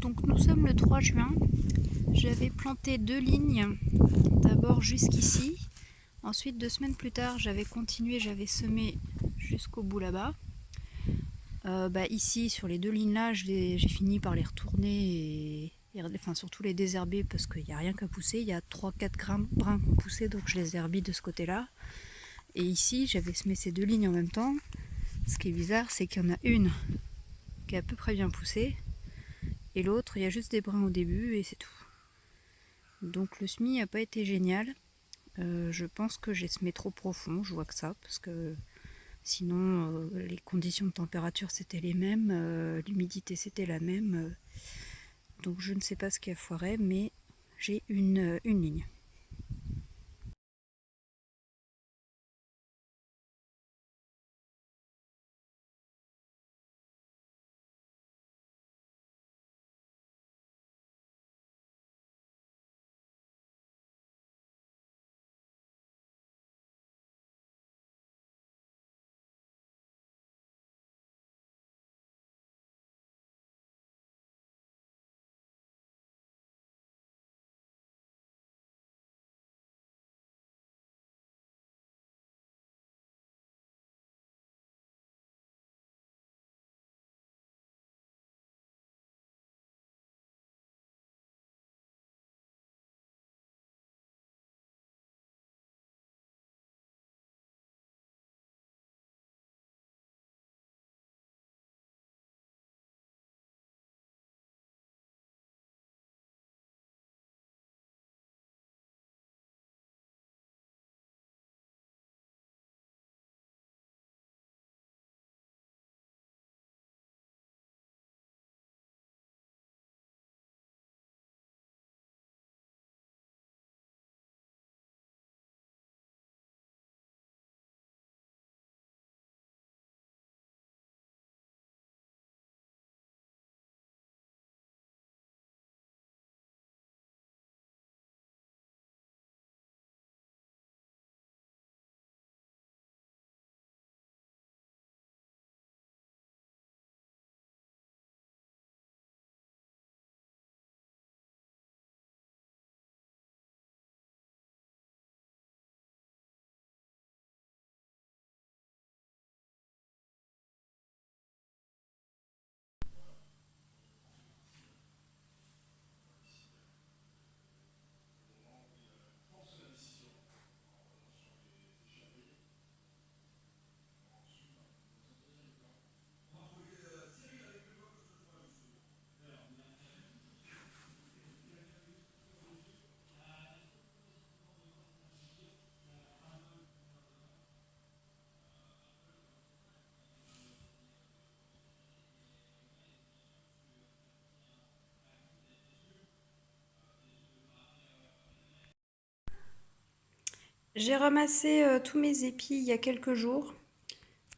Donc nous sommes le 3 juin. J'avais planté 2 lignes, d'abord jusqu'ici. Ensuite, 2 semaines plus tard, j'avais continué, j'avais semé jusqu'au bout là-bas. Ici, sur les 2 lignes là, j'ai fini par les retourner enfin surtout les désherber parce qu'il n'y a rien qu'à pousser. Il y a 3-4 brins qui ont poussé, donc je les herbis de ce côté-là. Et ici, j'avais semé ces 2 lignes en même temps. Ce qui est bizarre, c'est qu'il y en a une qui a à peu près bien poussé et l'autre, il y a juste des brins au début et c'est tout. Donc le semis n'a pas été génial. Je pense que j'ai semé trop profond, je vois que ça, parce que sinon les conditions de température c'était les mêmes, l'humidité c'était la même. Donc je ne sais pas ce qui a foiré, mais j'ai une ligne. J'ai ramassé tous mes épis il y a quelques jours.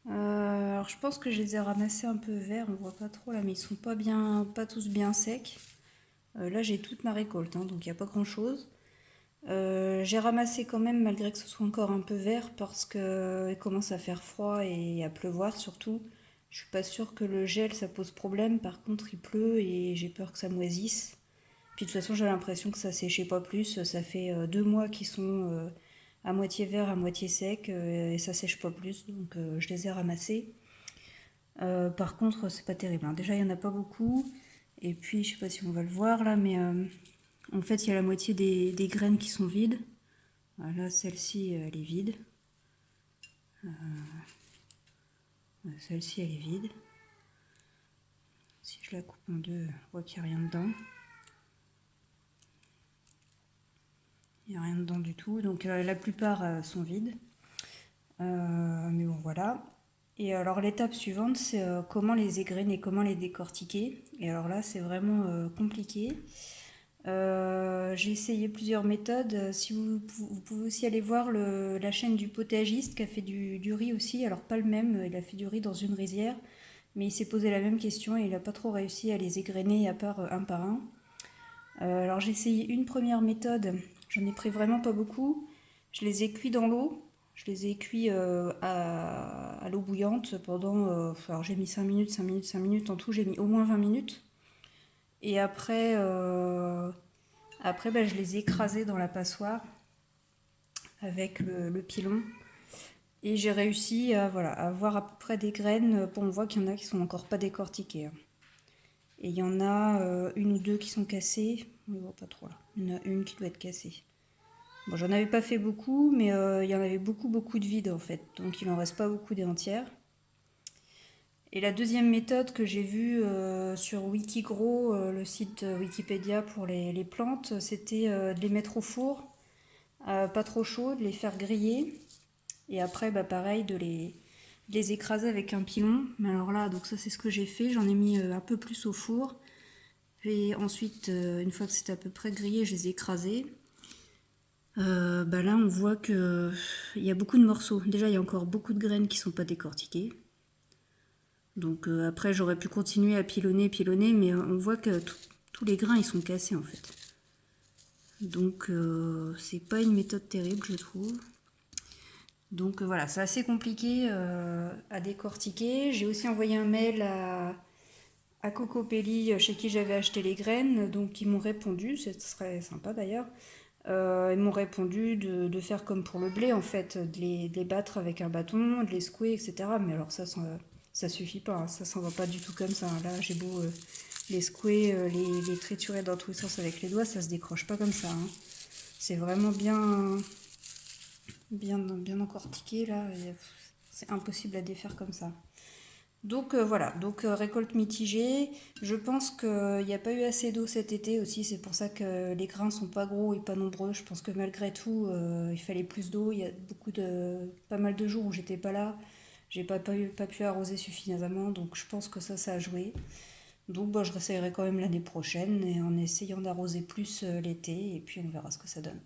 Alors je pense que je les ai ramassés un peu verts, on voit pas trop là, mais ils sont pas tous bien secs. Là j'ai toute ma récolte, hein, donc il n'y a pas grand chose. J'ai ramassé quand même malgré que ce soit encore un peu vert parce qu'il commence à faire froid et à pleuvoir surtout. Je suis pas sûre que le gel ça pose problème, par contre il pleut et j'ai peur que ça moisisse. Puis de toute façon j'ai l'impression que ça séchait pas plus, ça fait 2 mois qu'ils sont à moitié verts, à moitié secs et ça sèche pas plus, donc je les ai ramassés. Par contre c'est pas terrible, hein. Déjà il y en a pas beaucoup et puis je sais pas si on va le voir là, mais en fait il y a la moitié des graines qui sont vides. Là, celle-ci, elle est vide. Celle-ci, elle est vide. Si je la coupe en deux, on voit qu'il n'y a rien dedans. Il n'y a rien dedans du tout. Donc la plupart sont vides. Mais bon, voilà. Et alors l'étape suivante, c'est comment les égrener, comment les décortiquer. Et alors là, c'est vraiment compliqué. J'ai essayé plusieurs méthodes. Si vous pouvez aussi aller voir la chaîne du potagiste qui a fait du riz aussi. Alors pas le même, il a fait du riz dans une rizière, mais il s'est posé la même question et il n'a pas trop réussi à les égrener à part un par un. Alors j'ai essayé une première méthode, j'en ai pris vraiment pas beaucoup. Je les ai cuits dans l'eau, je les ai cuits à l'eau bouillante pendant... alors j'ai mis 5 minutes, 5 minutes, 5 minutes, en tout j'ai mis au moins 20 minutes. Et après bah, je les ai écrasés dans la passoire avec le pilon. Et j'ai réussi à, voilà, à avoir à peu près des graines. Bon, on voit qu'il y en a qui sont encore pas décortiquées, hein. Et il y en a une ou deux qui sont cassées. On ne voit pas trop là. Il y en a une qui doit être cassée. Bon, j'en avais pas fait beaucoup, mais il y en avait beaucoup, beaucoup de vides en fait. Donc il en reste pas beaucoup des entières. Et la deuxième méthode que j'ai vue sur Wikigrow, le site Wikipédia pour les plantes, c'était de les mettre au four, pas trop chaud, de les faire griller. Et après, bah, pareil, de les écraser avec un pilon. Mais alors là, donc ça c'est ce que j'ai fait. J'en ai mis un peu plus au four. Et ensuite, une fois que c'était à peu près grillé, je les ai écrasés. Bah là, on voit que il y a beaucoup de morceaux. Déjà, il y a encore beaucoup de graines qui sont pas décortiquées. Donc après, j'aurais pu continuer à pilonner, mais on voit que tous les grains, ils sont cassés en fait. Donc c'est pas une méthode terrible, je trouve. Donc voilà, c'est assez compliqué à décortiquer. J'ai aussi envoyé un mail à Cocopelli, chez qui j'avais acheté les graines, donc ils m'ont répondu, ce serait sympa d'ailleurs. Ils m'ont répondu de faire comme pour le blé, en fait, de les battre avec un bâton, de les secouer, etc. Mais alors ça suffit pas, hein, ça s'en va pas du tout comme ça, hein. Là, j'ai beau les secouer, les triturer dans tous les sens avec les doigts, ça se décroche pas comme ça, hein. C'est vraiment bien encortiqué là, c'est impossible à défaire comme ça. Donc voilà, donc récolte mitigée. Je pense qu'il n'y a pas eu assez d'eau cet été aussi, c'est pour ça que les grains sont pas gros et pas nombreux. Je pense que malgré tout, il fallait plus d'eau. Il y a pas mal de jours où j'étais pas là, j'ai pas pu arroser suffisamment, donc je pense que ça a joué. Donc bah, je réessayerai quand même l'année prochaine et en essayant d'arroser plus l'été et puis on verra ce que ça donne.